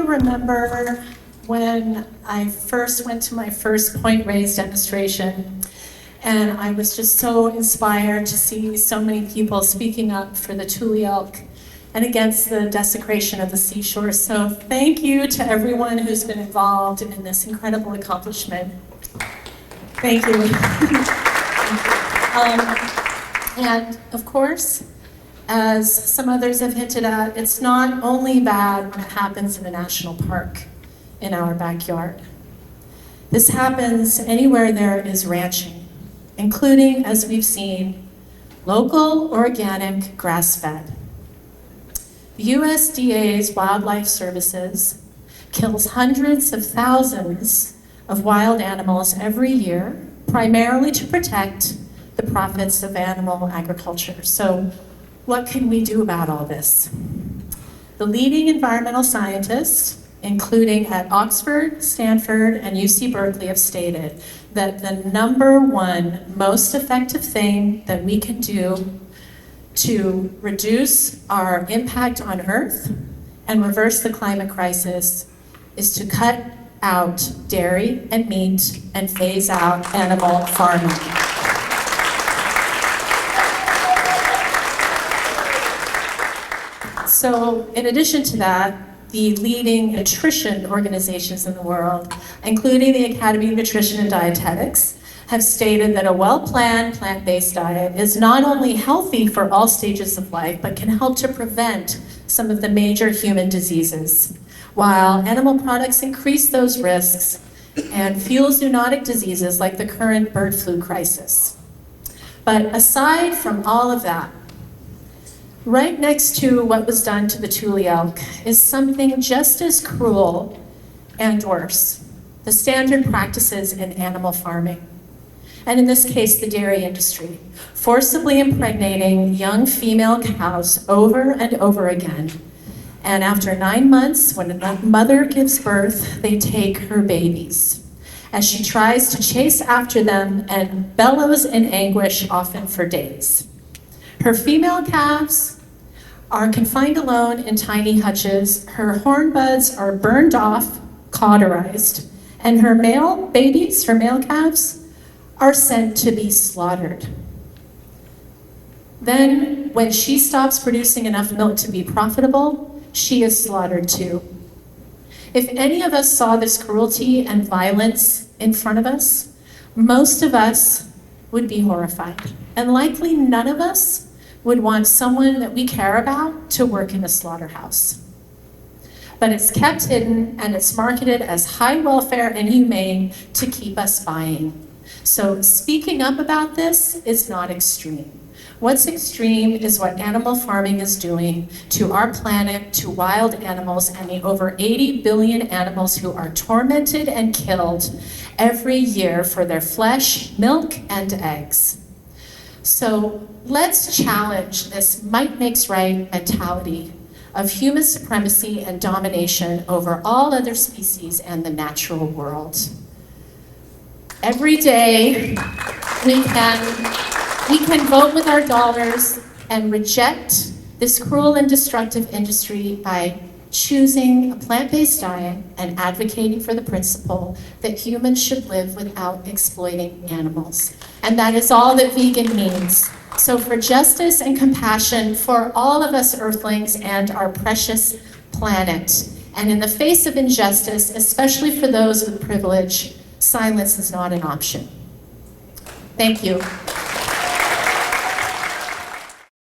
remember when I first went to my first Point Reyes demonstration, and I was just so inspired to see so many people speaking up for the Tule Elk and against the desecration of the seashore. So thank you to everyone who's been involved in this incredible accomplishment. Thank you. And of course, as some others have hinted at, it's not only bad when it happens in a national park in our backyard. This happens anywhere there is ranching, including, as we've seen, local, organic, grass-fed. The USDA's Wildlife Services kills hundreds of thousands of wild animals every year, primarily to protect the profits of animal agriculture. So what can we do about all this? The leading environmental scientists, including at Oxford, Stanford, and UC Berkeley, have stated that the number one most effective thing that we can do to reduce our impact on Earth and reverse the climate crisis is to cut out dairy and meat and phase out animal farming. So in addition to that, the leading nutrition organizations in the world, including the Academy of Nutrition and Dietetics, have stated that a well-planned plant-based diet is not only healthy for all stages of life, but can help to prevent some of the major human diseases, while animal products increase those risks and fuel zoonotic diseases like the current bird flu crisis. But aside from all of that, right next to what was done to the Tule elk is something just as cruel and worse: the standard practices in animal farming. And in this case, the dairy industry, forcibly impregnating young female cows over and over again. And after 9 months, when a mother gives birth, they take her babies as she tries to chase after them and bellows in anguish, often for days. Her female calves are confined alone in tiny hutches. Her horn buds are burned off, cauterized, and her male babies, her male calves, are sent to be slaughtered. Then, when she stops producing enough milk to be profitable, she is slaughtered too. If any of us saw this cruelty and violence in front of us, most of us would be horrified. And likely none of us would want someone that we care about to work in a slaughterhouse. But it's kept hidden and it's marketed as high welfare and humane to keep us buying. So speaking up about this is not extreme. What's extreme is what animal farming is doing to our planet, to wild animals, and the over 80 billion animals who are tormented and killed every year for their flesh, milk, and eggs. So let's challenge this might makes right mentality of human supremacy and domination over all other species and the natural world. Every day, we can vote with our dollars and reject this cruel and destructive industry by choosing a plant-based diet and advocating for the principle that humans should live without exploiting animals. And that is all that vegan means. So for justice and compassion for all of us earthlings and our precious planet, and in the face of injustice, especially for those with privilege, silence is not an option. Thank you.